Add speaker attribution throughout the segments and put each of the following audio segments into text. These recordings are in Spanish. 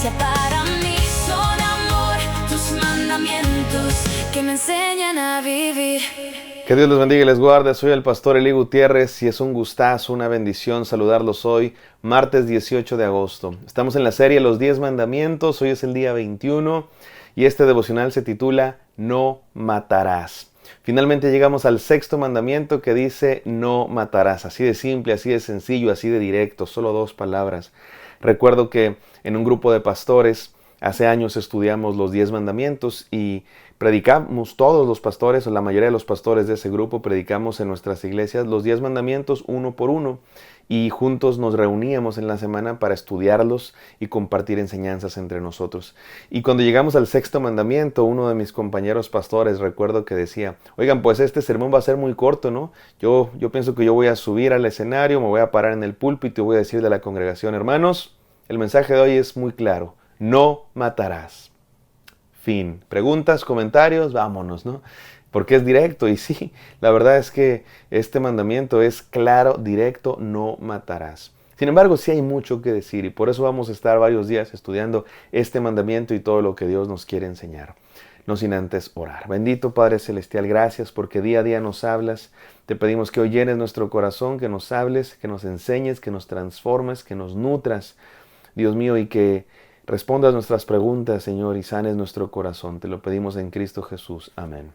Speaker 1: justicia para mí. Son amor, tus mandamientos que me enseñan a vivir.
Speaker 2: Que Dios les bendiga y les guarde. Soy el pastor Eli Gutiérrez y es un gustazo, una bendición saludarlos hoy, martes 18 de agosto. Estamos en la serie Los 10 Mandamientos, hoy es el día 21 y este devocional se titula No matarás. Finalmente llegamos al sexto mandamiento que dice no matarás. Así de simple, así de sencillo, así de directo, solo 2 palabras. Recuerdo que en un grupo de pastores hace años estudiamos los 10 mandamientos y predicamos todos los pastores, o la mayoría de los pastores de ese grupo, predicamos en nuestras iglesias los 10 mandamientos uno por uno y juntos nos reuníamos en la semana para estudiarlos y compartir enseñanzas entre nosotros. Y cuando llegamos al sexto mandamiento, uno de mis compañeros pastores, recuerdo que decía, oigan, pues este sermón va a ser muy corto, ¿no? Yo pienso que yo voy a subir al escenario, me voy a parar en el púlpito y voy a decirle a la congregación, hermanos, el mensaje de hoy es muy claro, no matarás. Fin. Preguntas, comentarios, vámonos, ¿no? Porque es directo y sí, la verdad es que este mandamiento es claro, directo, no matarás. Sin embargo, sí hay mucho que decir y por eso vamos a estar varios días estudiando este mandamiento y todo lo que Dios nos quiere enseñar. No sin antes orar. Bendito Padre Celestial, gracias porque día a día nos hablas. Te pedimos que hoy llenes nuestro corazón, que nos hables, que nos enseñes, que nos transformes, que nos nutras, Dios mío, y que respondas nuestras preguntas, Señor, y sanes nuestro corazón. Te lo pedimos en Cristo Jesús. Amén.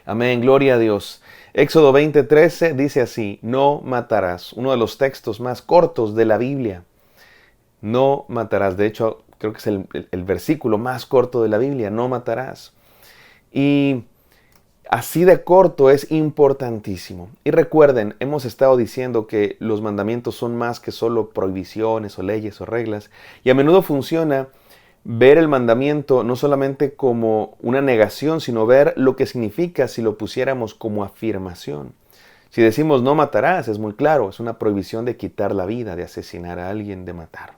Speaker 2: Amén. Gloria a Dios. Éxodo 20:13 dice así, no matarás. Uno de los textos más cortos de la Biblia. No matarás. De hecho, creo que es el versículo más corto de la Biblia. No matarás. Y así de corto es importantísimo. Y recuerden, hemos estado diciendo que los mandamientos son más que solo prohibiciones o leyes o reglas. Y a menudo funciona ver el mandamiento no solamente como una negación, sino ver lo que significa si lo pusiéramos como afirmación. Si decimos no matarás, es muy claro, es una prohibición de quitar la vida, de asesinar a alguien, de matar.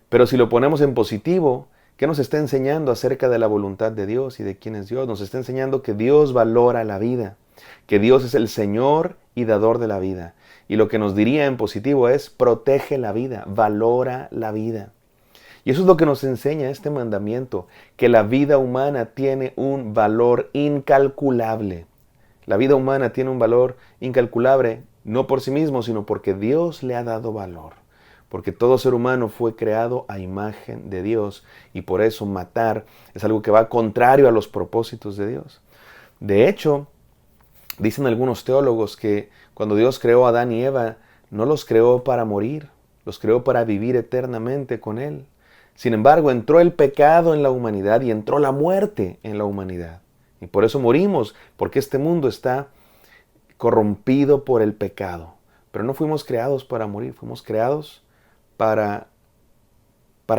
Speaker 2: Pero si lo ponemos en positivo, ¿qué nos está enseñando acerca de la voluntad de Dios y de quién es Dios? Nos está enseñando que Dios valora la vida, que Dios es el Señor y dador de la vida. Y lo que nos diría en positivo es, protege la vida, valora la vida. Y eso es lo que nos enseña este mandamiento, que la vida humana tiene un valor incalculable. La vida humana tiene un valor incalculable, no por sí mismo, sino porque Dios le ha dado valor. Porque todo ser humano fue creado a imagen de Dios y por eso matar es algo que va contrario a los propósitos de Dios. De hecho, dicen algunos teólogos que cuando Dios creó a Adán y Eva, no los creó para morir, los creó para vivir eternamente con Él. Sin embargo, entró el pecado en la humanidad y entró la muerte en la humanidad. Y por eso morimos, porque este mundo está corrompido por el pecado. Pero no fuimos creados para morir, fuimos creados para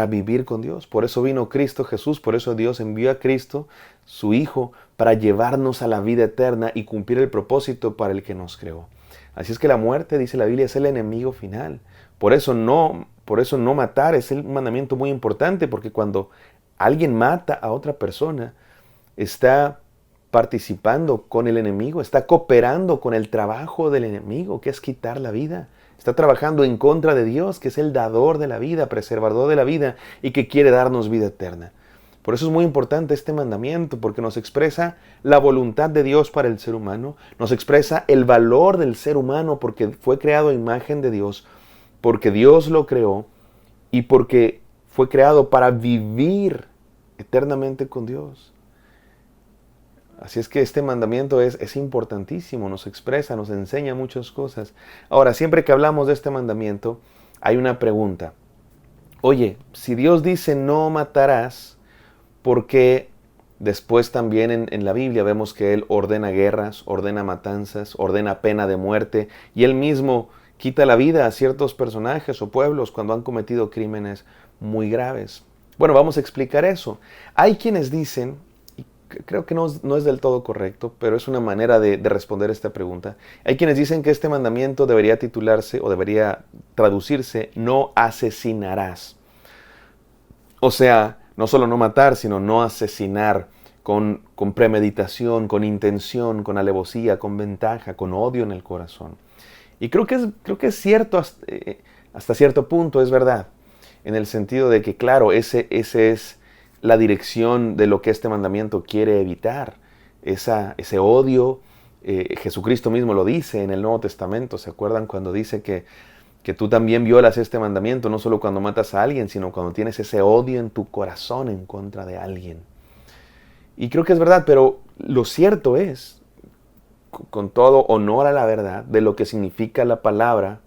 Speaker 2: vivir con Dios. Por eso vino Cristo Jesús, por eso Dios envió a Cristo, su Hijo, para llevarnos a la vida eterna y cumplir el propósito para el que nos creó. Así es que la muerte, dice la Biblia, es el enemigo final. Por eso no matar es un mandamiento muy importante, porque cuando alguien mata a otra persona, está participando con el enemigo, está cooperando con el trabajo del enemigo, que es quitar la vida. Está trabajando en contra de Dios, que es el dador de la vida, preservador de la vida y que quiere darnos vida eterna. Por eso es muy importante este mandamiento, porque nos expresa la voluntad de Dios para el ser humano, nos expresa el valor del ser humano porque fue creado a imagen de Dios, porque Dios lo creó y porque fue creado para vivir eternamente con Dios. Así es que este mandamiento es importantísimo, nos expresa, nos enseña muchas cosas. Ahora, siempre que hablamos de este mandamiento, hay una pregunta. Oye, si Dios dice no matarás, ¿por qué después también en la Biblia vemos que Él ordena guerras, ordena matanzas, ordena pena de muerte y Él mismo quita la vida a ciertos personajes o pueblos cuando han cometido crímenes muy graves? Bueno, vamos a explicar eso. Hay quienes dicen, creo que no es del todo correcto, pero es una manera de responder esta pregunta. Hay quienes dicen que este mandamiento debería titularse o debería traducirse no asesinarás. O sea, no solo no matar, sino no asesinar con premeditación, con intención, con alevosía, con ventaja, con odio en el corazón. Y creo que es cierto hasta cierto punto, es verdad. en el sentido de que, claro, ese es la dirección de lo que este mandamiento quiere evitar. Ese odio, Jesucristo mismo lo dice en el Nuevo Testamento. ¿Se acuerdan cuando dice que tú también violas este mandamiento, no solo cuando matas a alguien, sino cuando tienes ese odio en tu corazón en contra de alguien? Y creo que es verdad, pero lo cierto es, con todo honor a la verdad, de lo que significa la palabra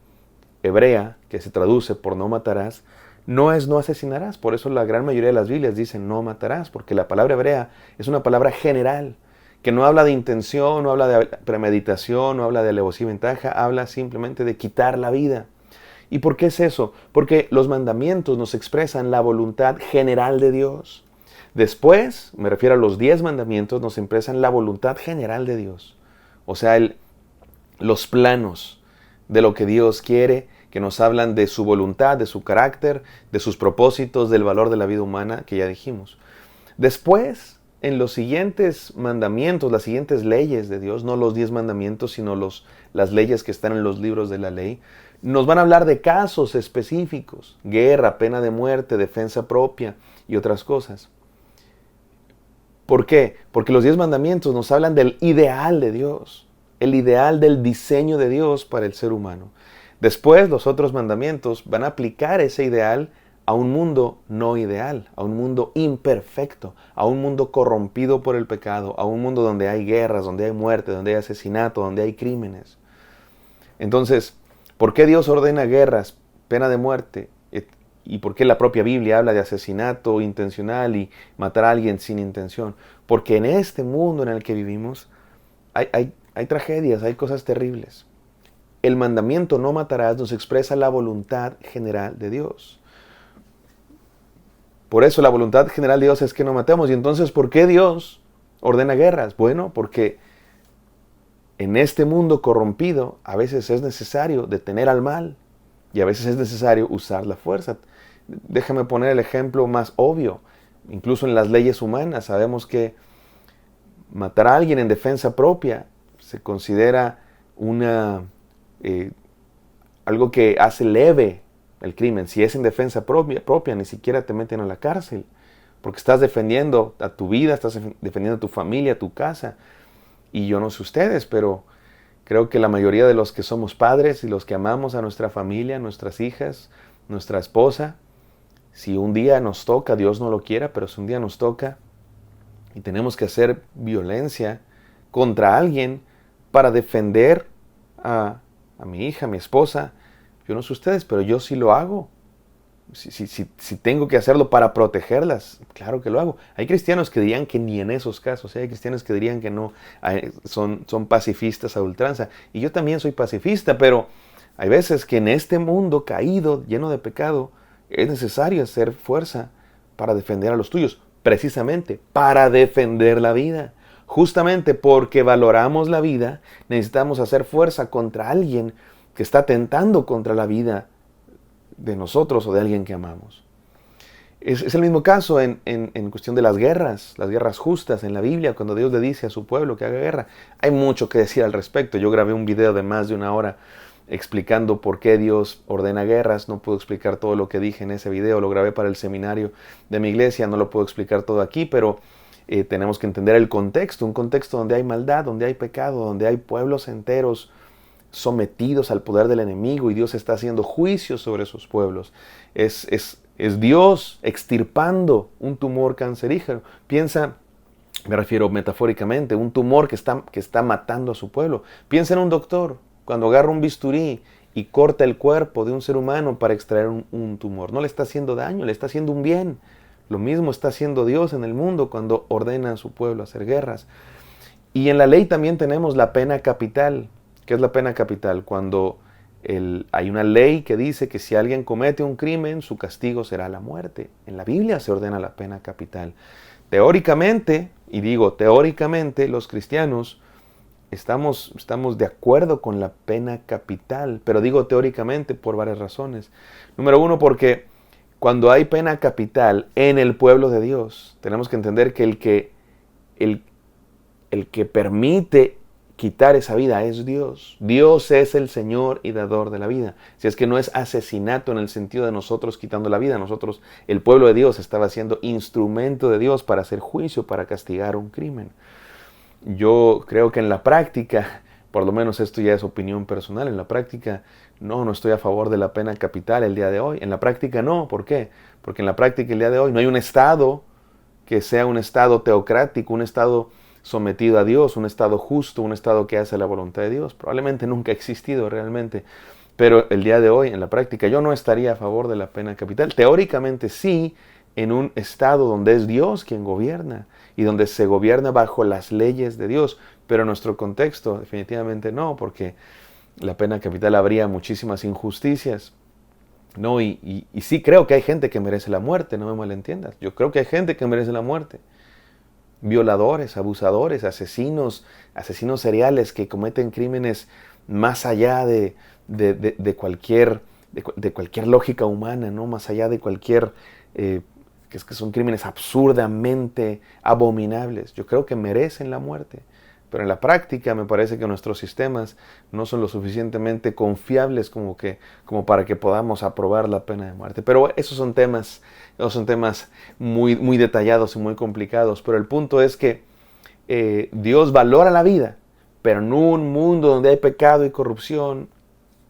Speaker 2: hebrea, que se traduce por no matarás, no es no asesinarás. Por eso la gran mayoría de las Biblias dicen no matarás, porque la palabra hebrea es una palabra general, que no habla de intención, no habla de premeditación, no habla de alevosía y ventaja, habla simplemente de quitar la vida. ¿Y por qué es eso? Porque los mandamientos nos expresan la voluntad general de Dios. Después, me refiero a los 10 mandamientos, nos expresan la voluntad general de Dios. O sea, los planos de lo que Dios quiere, que nos hablan de su voluntad, de su carácter, de sus propósitos, del valor de la vida humana, que ya dijimos. Después, en los siguientes mandamientos, las siguientes leyes de Dios, no los 10 mandamientos, sino las leyes que están en los libros de la ley, nos van a hablar de casos específicos, guerra, pena de muerte, defensa propia y otras cosas. ¿Por qué? Porque los 10 mandamientos nos hablan del ideal de Dios, el ideal del diseño de Dios para el ser humano. Después, los otros mandamientos van a aplicar ese ideal a un mundo no ideal, a un mundo imperfecto, a un mundo corrompido por el pecado, a un mundo donde hay guerras, donde hay muerte, donde hay asesinato, donde hay crímenes. Entonces, ¿por qué Dios ordena guerras, pena de muerte? ¿Y por qué la propia Biblia habla de asesinato intencional y matar a alguien sin intención? Porque en este mundo en el que vivimos hay tragedias, hay cosas terribles. El mandamiento no matarás nos expresa la voluntad general de Dios. Por eso la voluntad general de Dios es que no matemos. Y entonces, ¿por qué Dios ordena guerras? Bueno, porque en este mundo corrompido a veces es necesario detener al mal y a veces es necesario usar la fuerza. Déjame poner el ejemplo más obvio. Incluso en las leyes humanas sabemos que matar a alguien en defensa propia se considera algo que hace leve el crimen. Si es en defensa propia, ni siquiera te meten a la cárcel, porque estás defendiendo a tu vida, estás defendiendo a tu familia, a tu casa. Y yo no sé ustedes, pero creo que la mayoría de los que somos padres y los que amamos a nuestra familia, nuestras hijas, nuestra esposa, si un día nos toca, Dios no lo quiera, pero si un día nos toca y tenemos que hacer violencia contra alguien para defender a mi hija, a mi esposa, yo no sé ustedes, pero yo sí lo hago. Si tengo que hacerlo para protegerlas, claro que lo hago. Hay cristianos que dirían que ni en esos casos, hay cristianos que dirían que no, son pacifistas a ultranza. Y yo también soy pacifista, pero hay veces que en este mundo caído, lleno de pecado, es necesario hacer fuerza para defender a los tuyos, precisamente para defender la vida. Justamente porque valoramos la vida, necesitamos hacer fuerza contra alguien que está atentando contra la vida de nosotros o de alguien que amamos. Es el mismo caso en cuestión de las guerras justas en la Biblia, cuando Dios le dice a su pueblo que haga guerra. Hay mucho que decir al respecto. Yo grabé un video de más de 1 hora explicando por qué Dios ordena guerras. No puedo explicar todo lo que dije en ese video, lo grabé para el seminario de mi iglesia, no lo puedo explicar todo aquí, pero tenemos que entender el contexto, un contexto donde hay maldad, donde hay pecado, donde hay pueblos enteros sometidos al poder del enemigo y Dios está haciendo juicios sobre esos pueblos. Es Dios extirpando un tumor cancerígeno. Piensa, me refiero metafóricamente, un tumor que está matando a su pueblo. Piensa en un doctor cuando agarra un bisturí y corta el cuerpo de un ser humano para extraer un tumor. No le está haciendo daño, le está haciendo un bien. Lo mismo está haciendo Dios en el mundo cuando ordena a su pueblo a hacer guerras. Y en la ley también tenemos la pena capital. ¿Qué es la pena capital? Cuando hay una ley que dice que si alguien comete un crimen, su castigo será la muerte. En la Biblia se ordena la pena capital. Teóricamente, y digo teóricamente, los cristianos estamos de acuerdo con la pena capital, pero digo teóricamente por varias razones. Número 1, porque cuando hay pena capital en el pueblo de Dios, tenemos que entender que el que permite quitar esa vida es Dios. Dios es el Señor y dador de la vida. Si es que no es asesinato en el sentido de nosotros quitando la vida. Nosotros, el pueblo de Dios, estaba siendo instrumento de Dios para hacer juicio, para castigar un crimen. Yo creo que en la práctica, por lo menos esto ya es opinión personal, en la práctica no estoy a favor de la pena capital el día de hoy. En la práctica no, ¿por qué? Porque en la práctica el día de hoy no hay un Estado que sea un Estado teocrático, un Estado sometido a Dios, un Estado justo, un Estado que hace la voluntad de Dios. Probablemente nunca ha existido realmente, pero el día de hoy, en la práctica, yo no estaría a favor de la pena capital. Teóricamente sí, en un Estado donde es Dios quien gobierna y donde se gobierna bajo las leyes de Dios, pero en nuestro contexto definitivamente no, porque la pena capital habría muchísimas injusticias. No, y sí creo que hay gente que merece la muerte, no me malentiendas. Yo creo que hay gente que merece la muerte. Violadores, abusadores, asesinos seriales que cometen crímenes más allá de cualquier lógica humana, ¿no? Más allá de cualquier... que son crímenes absurdamente abominables. Yo creo que merecen la muerte. Pero en la práctica me parece que nuestros sistemas no son lo suficientemente confiables como para que podamos aprobar la pena de muerte. Pero esos son temas muy, muy detallados y muy complicados. Pero el punto es que Dios valora la vida, pero en un mundo donde hay pecado y corrupción,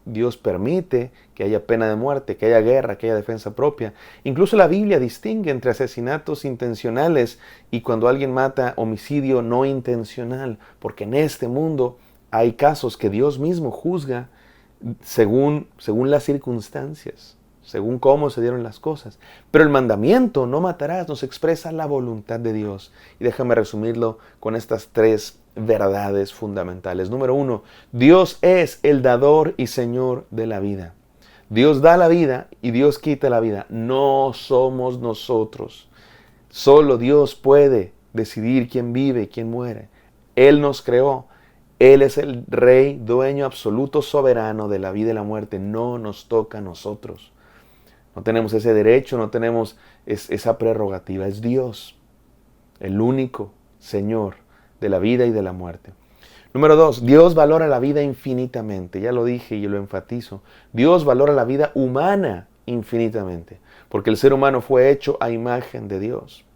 Speaker 2: Dios permite que haya pena de muerte, que haya guerra, que haya defensa propia. Incluso la Biblia distingue entre asesinatos intencionales y cuando alguien mata, homicidio no intencional, porque en este mundo hay casos que Dios mismo juzga según las circunstancias, según cómo se dieron las cosas. Pero el mandamiento, no matarás, nos expresa la voluntad de Dios. Y déjame resumirlo con estas 3 verdades fundamentales. Número 1, Dios es el dador y Señor de la vida. Dios da la vida y Dios quita la vida. No somos nosotros. Solo Dios puede decidir quién vive y quién muere. Él nos creó. Él es el Rey, dueño absoluto, soberano de la vida y la muerte. No nos toca a nosotros. No tenemos ese derecho, no tenemos esa prerrogativa. Es Dios, el único Señor de la vida y de la muerte. Número 2, Dios valora la vida infinitamente. Ya lo dije y lo enfatizo. Dios valora la vida humana infinitamente. Porque el ser humano fue hecho a imagen de Dios.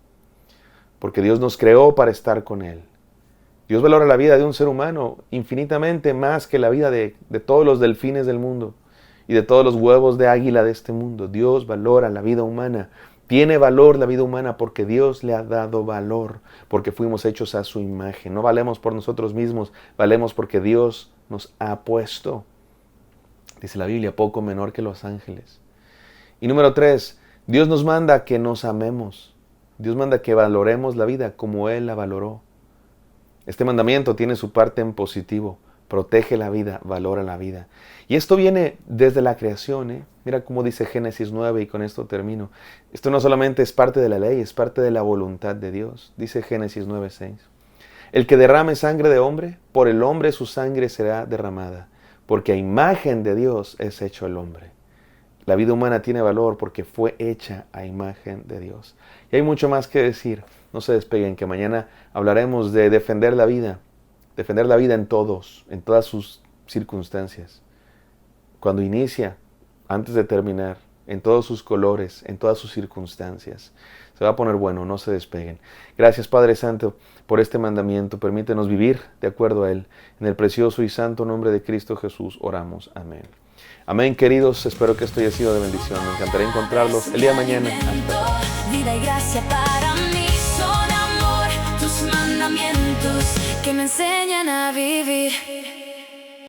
Speaker 2: Porque Dios nos creó para estar con Él. Dios valora la vida de un ser humano infinitamente más que la vida de todos los delfines del mundo y de todos los huevos de águila de este mundo. Dios valora la vida humana. Tiene valor la vida humana porque Dios le ha dado valor, porque fuimos hechos a su imagen. No valemos por nosotros mismos, valemos porque Dios nos ha puesto. Dice la Biblia, poco menor que los ángeles. Y número 3, Dios nos manda que nos amemos. Dios manda que valoremos la vida como Él la valoró. Este mandamiento tiene su parte en positivo. Protege la vida, valora la vida. Y esto viene desde la creación. Mira cómo dice Génesis 9 y con esto termino. Esto no solamente es parte de la ley, es parte de la voluntad de Dios. Dice Génesis 9:6. El que derrame sangre de hombre, por el hombre su sangre será derramada, porque a imagen de Dios es hecho el hombre. La vida humana tiene valor porque fue hecha a imagen de Dios. Y hay mucho más que decir. No se despeguen, que mañana hablaremos de defender la vida en todas sus circunstancias. Cuando inicia, antes de terminar, en todos sus colores, en todas sus circunstancias. Se va a poner bueno, no se despeguen. Gracias, Padre Santo, por este mandamiento. Permítenos vivir de acuerdo a él. En el precioso y santo nombre de Cristo Jesús oramos. Amén. Amén, queridos. Espero que esto haya sido de bendición. Me encantaría encontrarlos el día de mañana. Hasta
Speaker 1: vida y gracia para mí son amor, tus mandamientos que me enseñan a vivir.